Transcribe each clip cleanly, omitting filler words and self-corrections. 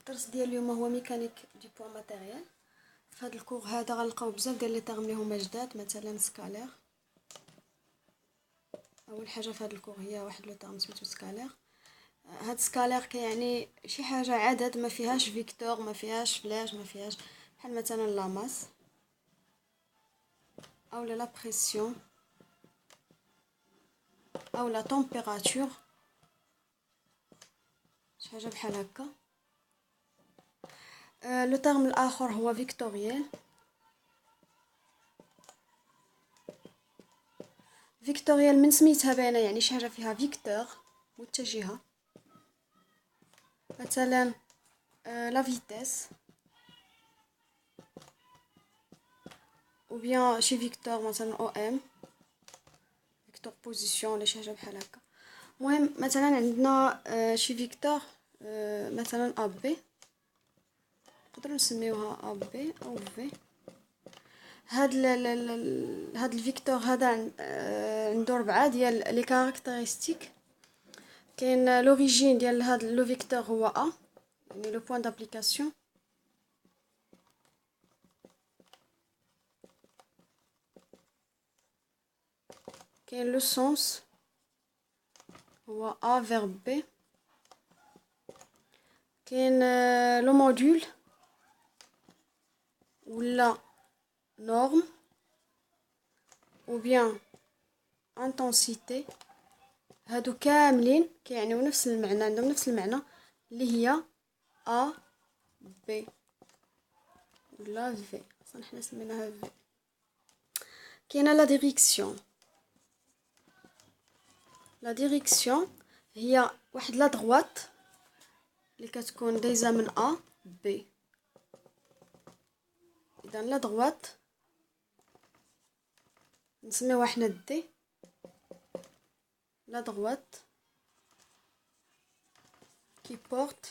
الدرس ديال اليوم هو ميكانيك دي بوا ماتيريال. في هذا الكور هذا غنلقاو بزاف ديال لي تيرم اللي هما جداد، مثلا سكالير. اول حاجه في هذا الكور هي واحد لو تيرم سميتو سكالير. هاد سكالير كيعني شي حاجه عدد ما فيهاش فيكتور، ما فيهاش فلاش، ما فيهاش بحال مثلا لا ماس او لا بريسيون او لا تمبيراتور، شي حاجه بحال هكا. لو تيرم الاخر هو فيكتوريال. فيكتوريال من سميتها باينه يعني شي حاجه فيها فيكتور متجهه، مثلا لا فيتيس ou bien شي فيكتور مثلا او ام، فيكتور بوزيسيون ولا شي حاجه بحال هكا. المهم مثلا عندنا شي فيكتور مثلا ا بي، نقدروا نسميوها ا بي او في. هاد الفيكتور هذا عنده 4 ديال لي كاركتيرستيك. كاين لوريجين ديال هاد لو فيكتور هو ا، يعني لو بوين دابليكاسيون. كاين لو سونس هو ا فيرب بي. كاين لو موديول ولا norme ou bien intensité. هادو كاملين كيعنيو نفس المعنى، عندهم نفس المعنى اللي هي ا بي ولا في، اصلا حنا سميناها في. كاينه لا ديريكسيون. لا ديريكسيون هي واحد لا دغوات اللي كتكون دايزه من ا بي. اذا لا دغوات نسميوها حنا دي. لا droite qui porte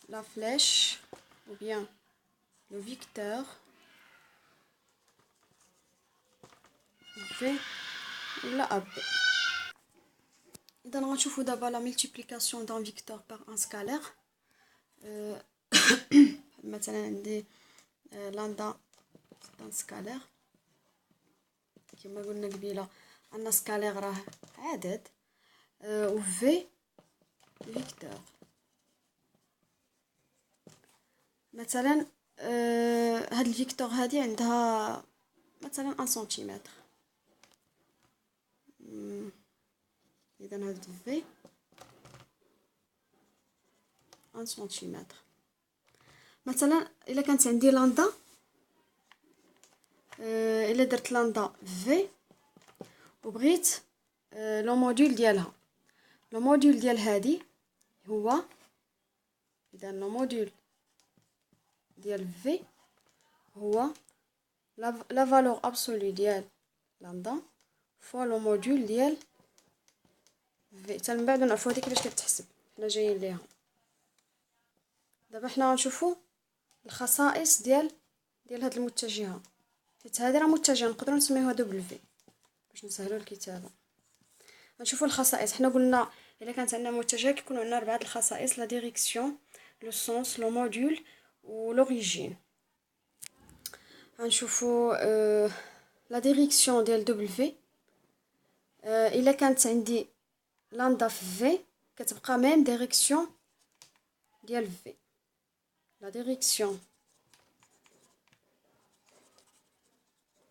la flèche ou bien le vecteur V ولا AB. إذا غنشوفو دابا لا ملتيبليكاسيون دان فيكتور باغ ان سكالير. مثلا عندي لاندا دان سكالير، كما قلنا قبيله ان سكالير راه عدد و في فيكتور. مثلا هاد الفيكتور هادي عندها مثلا 1 سنتيمتر. اذا هاد في 1 سنتيمتر. مثلا الا كانت عندي لاندا، الا درت لاندا في وبغيت لو موديول ديالها، لو موديول ديال هادي هو، اذا لو موديول ديال في هو لا فالور ابسولو ديال لاندا فوا لو موديول ديال في. حتى من بعد نعرفوا هذه كيفاش كتحسب، حنا جايين ليها. دابا حنا غنشوفوا الخصائص ديال هاد المتجهه، حيت هذه راه متجهه نقدروا نسميوها دبل في باش نسهلوا الكتابه. غنشوفوا الخصائص. حنا قلنا الا كانت عندنا متجهه كيكون عندنا 4 الخصائص: لا ديريكسيون، لو سونس، لو موديول و لوريجين. غنشوفوا لا ديريكسيون ديال دبل في. الا كانت عندي لاندا في كتبقى ميم ديريكسيون ديال في. لا ديريكسيون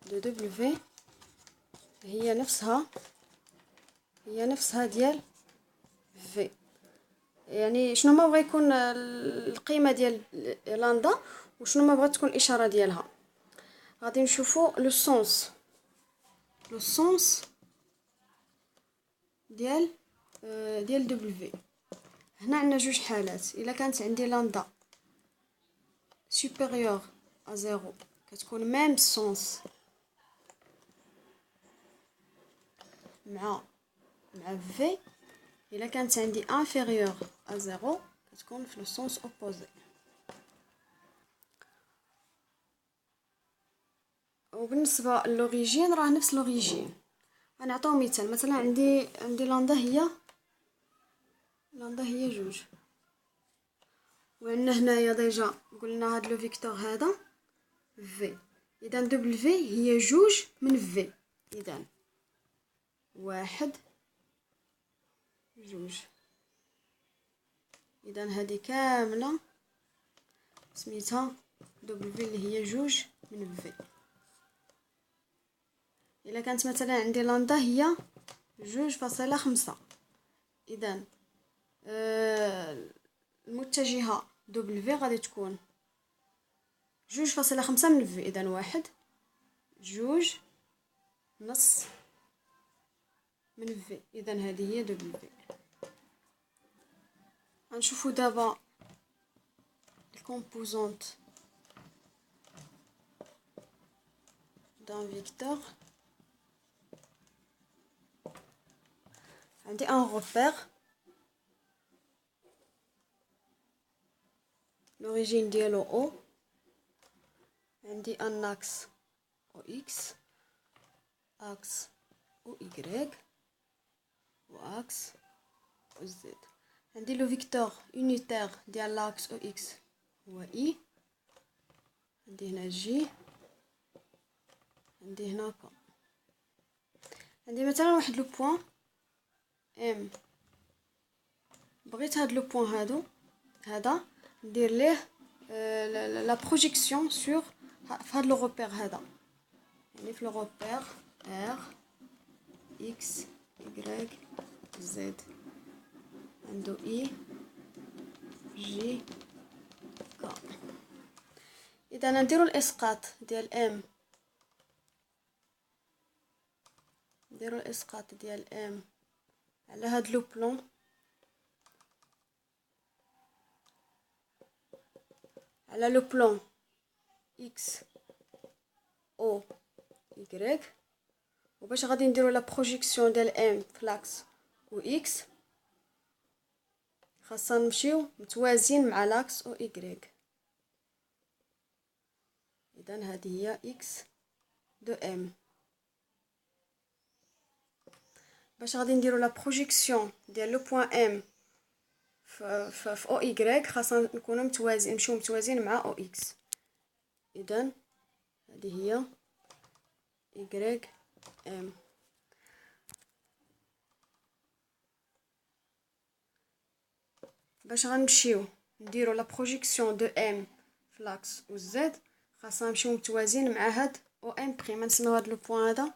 دو دبل في هي نفسها ديال في. يعني شنو ما بغى يكون القيمه ديال لاندا وشنو ما بغات تكون الاشاره ديالها. غادي نشوفوا لو سونس ديال دبل في. هنا عندنا جوج حالات. الا كانت عندي لاندا سوبيريور ا 0 كتكون ميم سونس مع في. الا كانت عندي انفيريور ا 0 كتكون في لو سونس اوبوزي. وبالنسبه للوريجين راه نفس لوريجين. غنعطيو مثال. مثلا عندي لاندا هي جوج. وعندنا هنايا ديجا قلنا هاد لو فيكتور هذا في. اذا دبل في هي جوج من في. اذا واحد جوج. اذا هذه كامله سميتها دبل في اللي هي جوج من في. الا كانت مثلا عندي لاندا هي 2.5. اذا المتجهه دبل في غادي تكون 2.5 من في. اذا واحد جوج نص من في. اذا هذه هي دبل في. غنشوفوا دابا الكومبوزونت دان فيكتور. عندي ان روبير لوريجين ديالو او. عندي ان اكس او اكس، اكس او y واكس او زد. عندي لو فيكتور يونيتير ديال لاكس او اكس هو اي. عندي هنا جي، عندي هنا كا. عندي مثلا واحد لو بوين ام. بغيت هاد لو بوين هذا ندير ليه لا بروجيكسيون سور هاد لو روبير هذا. يعني في لو روبير ار اكس y زد عنده اي جي كا. اذا نديرو الاسقاط ديال ام، نديرو الاسقاط ديال ام على هاد لو بلون على لو بلون اكس او y. وباش غادي نديرو لا بروجيكسيون ديال ام في لاكس و اكس خاصنا نمشيو متوازين مع لاكس او y. اذا هذه هي اكس دو ام. باش غادي نديرو لا بروجيكسيون ديال لو بوين ام في او y خاصنا نكونوا متوازين، نمشيو متوازين مع او اكس. اذا هذه هي y ام. باش غنمشيو نديرو لا بروجيكسيون دو ام في لاكس و زد خاصنا نمشيو متوازين مع هاد او ام بريم. نسميو هاد لو بوين هذا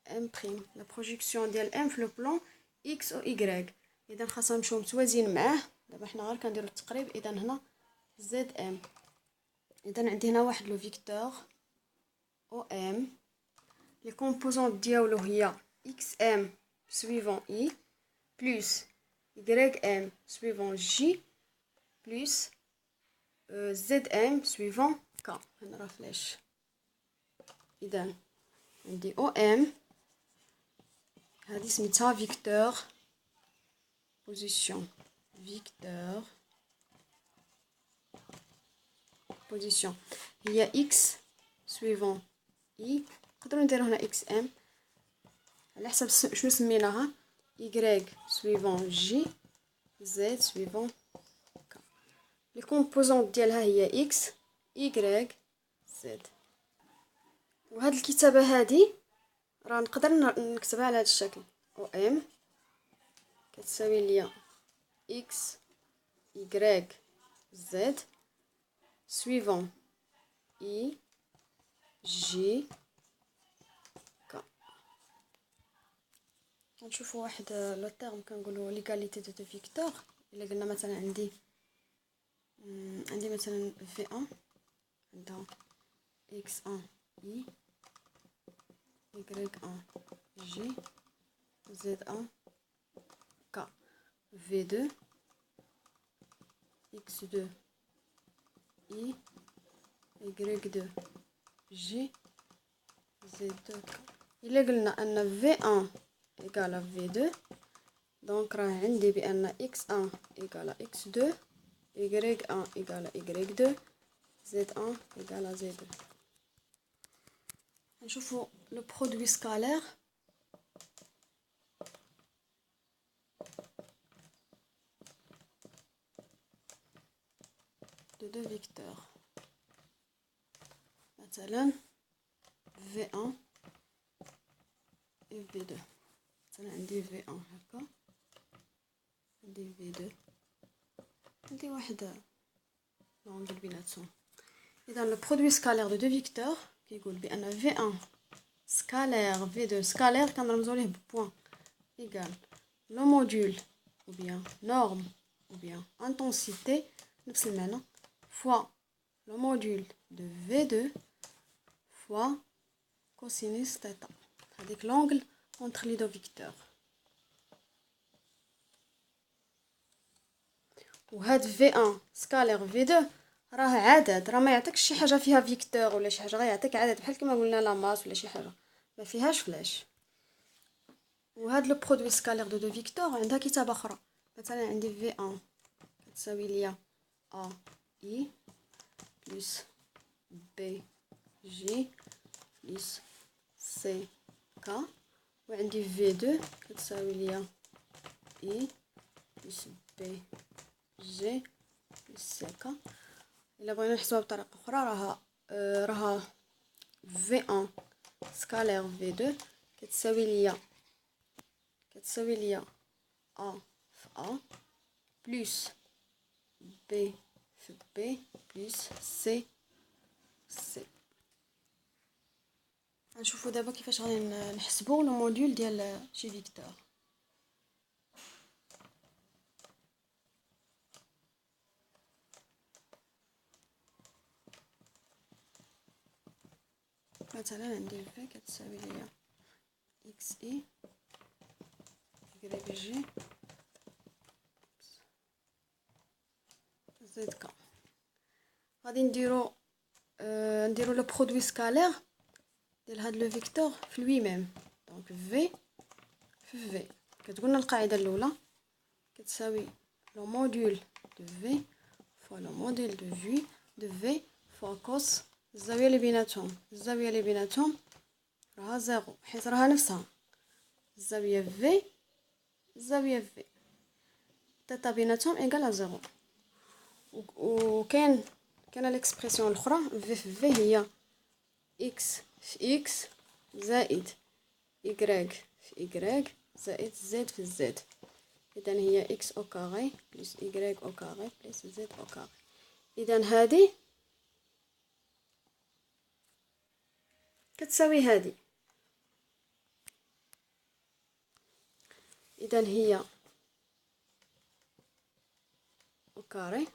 ام بريم. لا بروجيكسيون ديال ام في لو بلون اكس او y. اذا خاصنا نمشيو متوازين معاه. دابا حنا غير كنديرو التقريب. اذا هنا زد ام. اذا عندي هنا واحد لو فيكتور او ام. لي كومبوزونط ديالو هي اكس ام سويفون اي بلس y ام سويفون جي بلس زد ام سويفون كا. هنا راه فلاش. اذا عندي او ام هذه سميتها فيكتور بوزيسيون. فيكتور بوزيسيون هي اكس سويفون اي. نقدروا نديرو هنا اكس ام على حسب شنو سميناها. y سويفون جي زد سويفون كا. لي كومبوزونط ديالها هي اكس y زد. وهاد الكتابه هذه راه نقدر نكتبها على هذا الشكل. او ام كتساوي ليا اكس y زد سويفون اي جي كا. نشوفوا واحد لو تيرم كنقولوا ليغاليتي دو فيكتور. الا قلنا مثلا عندي مثلا في 1 عندها اكس 1 اي y 1 جي زد 1 كا. في 2 اكس 2 اي y 2 جي زد 2 كا. الا قلنا ان في 1 ايكال في 2 دونك راه عندي بان اكس 1 ايكال اكس 2 y 1 ايكال y 2 زد 1 ايكال زد 2. نشوفوا لو برودوي سكالير. de deux vecteurs. مثلا V1 et V2. مثلا عندي V1 هكا، عندي V2، عندي واحد لونجل بيناتهم. إذا لو برودوي سكالير دو دو فيكتور كيقول بأن V1 سكالير V2 سكالير كنرمزو ليه ببوان إيكال لو موديول ou bien norme ou bien intensité نفس المعنى fois le module de V2 fois cosinus θ. هذيك l'angle entre les deux vecteurs. وهاد V1 سكالير V2 راه عدد، راه ما يعطيكش شي حاجه فيها فيكتور ولا شي حاجه، غيعطيك عدد بحال كما قلنا لا ماس ولا شي حاجه ما فيهاش فلاش. وهاد لو برودوي سكالير دو دو فيكتور عندها كتابه اخرى. مثلا عندي V1 كتساوي ليا A I plus B J plus C K، وعندي V2 كتساوي ليا I plus B J plus C K. إلا بغينا نحسبوها بطريقة أخرى راها V1 سكالير V2 كتساوي ليا A في A بلس B في B بلس C. غنشوفو دابا كيفاش غادي نحسبو لو موديول ديال شي فيكتور. مثلا عندي في كتساوي ليا اكس اي y جي زد ك. غادي نديرو لو برودوي سكالير ديال هاد لو فيكتور في لوي ميم. دونك في كتقولنا القاعده الاولى كتساوي لو موديول دو في فوا لو موديول دو في فوا كوس الزاويه اللي بيناتهم راها زيرو، حيت راها نفسها الزاويه في تاتا بيناتهم ايكال زيرو. وكاين ليكسبرسيون الاخرى في هي اكس في اكس زائد y في y زائد z في z. اذا هي x او كاري بلس y او كاري بلس z او كاري. اذا هذه كتساوي هذه. اذا هي او كاري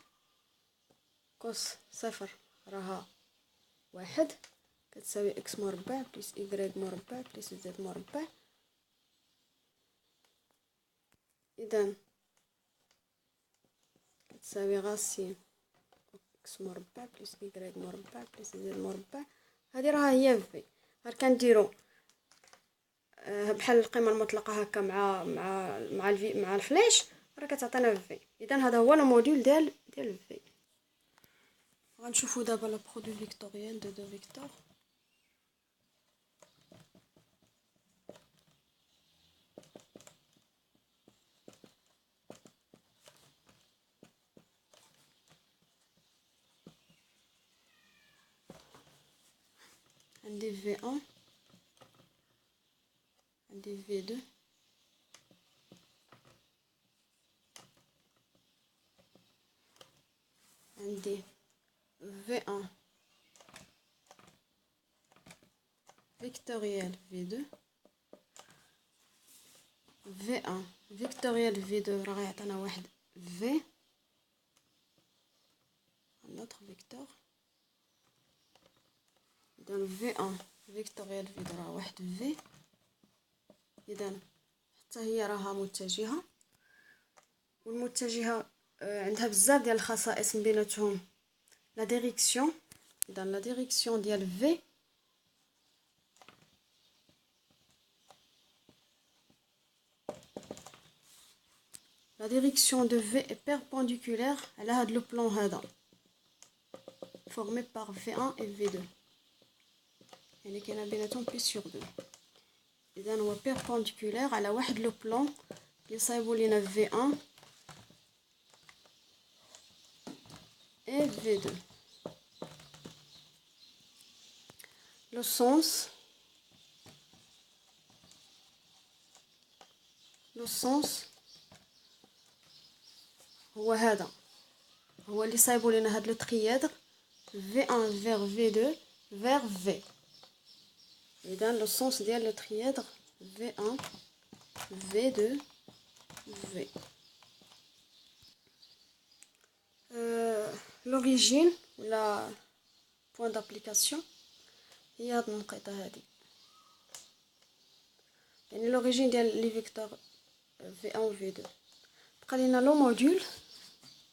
كوس صفر راها واحد كتساوي x مربع بلس y مربع بلس z مربع. اذا كتساوي غاسين x مربع بلس y مربع بلس z مربع. هذه راها هي في غير كنديرو بحال القيمه المطلقه هكا مع الفلاش راه كتعطينا في. اذا هذا هو الموديول ديال في. غنشوفوا دابا لو برودوي فيكتوريال دو دو فيكتور. عندي V1 عندي V2 عندي V1 فيكتوريال V2 V1 فيكتوريال V2 راه غيعطينا واحد V نوتر فيكتور. إذا V1 فيكتوريال V2 راه واحد V. إذا حتى هي راها متجهة، والمتجهة عندها بزاف ديال الخصائص من بيناتهم لا ديريكسيون. إذا لا ديريكسيون ديال V la direction de V est perpendiculaire على هاد لو بلان هذا formé par V1 et V2 يعني كاينه بيناتهم بلس سور 2. اذا هو perpendiculaire على واحد لو بلان اللي صايبوا لينا V1 et V2. Le sens هو هذا، هو اللي صايبوا لنا هاد لو تريادر V1 vers V2 vers V. إذا لو سونس ديال لو تريادر V1 V2 V. لوريجين ولا بوين دابليكاسيون هي هاد النقيطة هادي، يعني لوريجين ديال لي فيكتور V1 و V2. بقى لينا لو موديول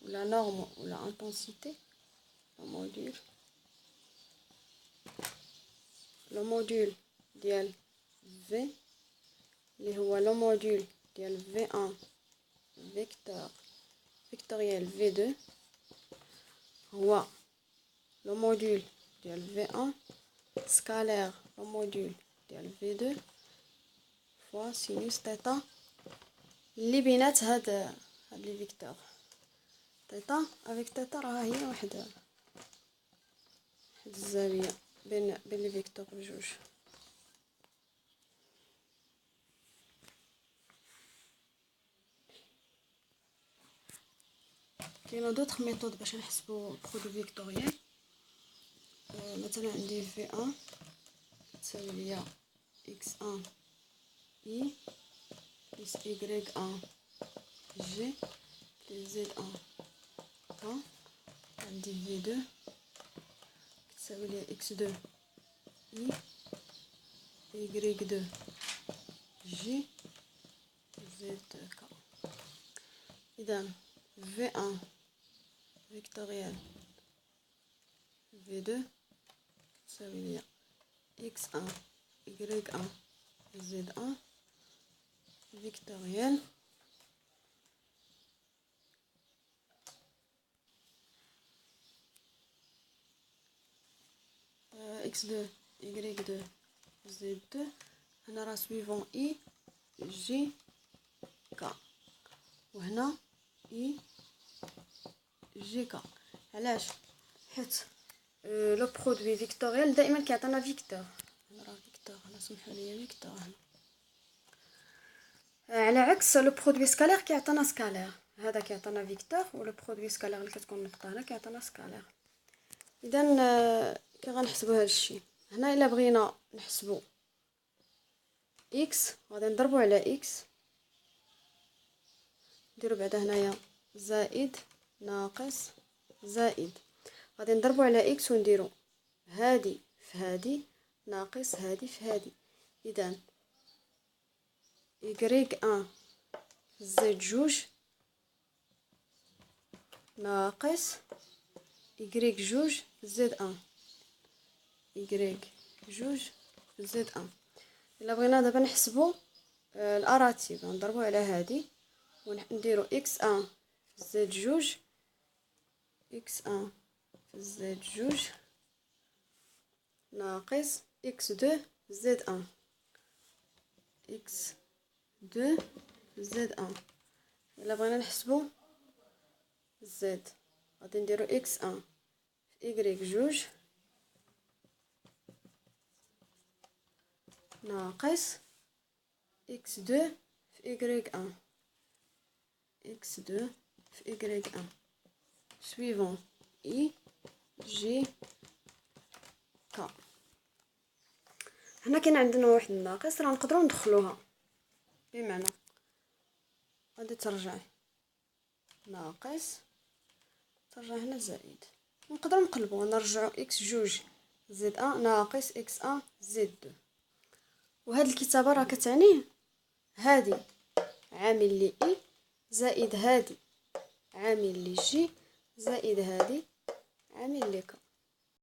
ولا نورم ولا انتنسيتي. لو موديول ديال V اللي هو لو موديول ديال V1 فيكتوريال V2 هو لو موديول ديال V1 سكالير لو موديول ديال V2 فوا سينوس تيتا اللي بينات هاد لي فيكتور. تيتا افيك تيتا راه هي واحد الزاويه بين لي فيكتور بجوج. كاينه دوطخ ميثود باش نحسبوا برودوي فيكتوريال. مثلا عندي V1 تساوي ليا x1 i plus y1 g plus z1 k. عندي V2 تساوي ليا x2 i y2 g z2 k. إذا V1 فيكتوريال V2 تساوي ليا x1 y1 z1 فيكتوريال x2 y2 z2. هنا راه سويفون i j k وهنا i j k. علاش؟ حيت لو برودوي فيكتوريال دائما كيعطينا فيكتور. هنا راه فيكتور، هنا سمحوا لي فيكتور هنا، على عكس لو برودوي سكالير كيعطينا سكالير. هذا كيعطينا فيكتور ولو برودوي سكالير اللي كتكون نقطه هنا كيعطينا سكالير. اذا كي غنحسبوا هذا الشيء هنا، الا بغينا نحسبوا اكس غادي نضربوا على اكس، نديروا بعدا هنايا زائد ناقص زائد، غادي نضربوا على اكس ونديروا هادي في هادي ناقص هادي في هادي. اذا y1 زائد جوج ناقص y جوج زائد ان y جوج زائد ان. الا بغينا دابا نحسبوا الاراتيب نضربوا على هادي ونديروا x1 زائد جوج x1 زائد جوج ناقص x2 زائد ان x2 زائد ان. الا بغينا نحسبوا زد غادي نديرو x1 في y جوج ناقص x2 في y1 x2 في y1 suivant i j k. هنا كاين عندنا واحد الناقص راه نقدروا ندخلوها، بمعنى غادي ترجع ناقص ترجع هنا زائد، نقدروا نقلبوا نرجعوا اكس جوج زائد ان ناقص اكس ان زائد دو. وهاد الكتابه راه كتعني هادي عامل لي اي زائد هادي عامل لي جي زائد هادي عامل لي ك.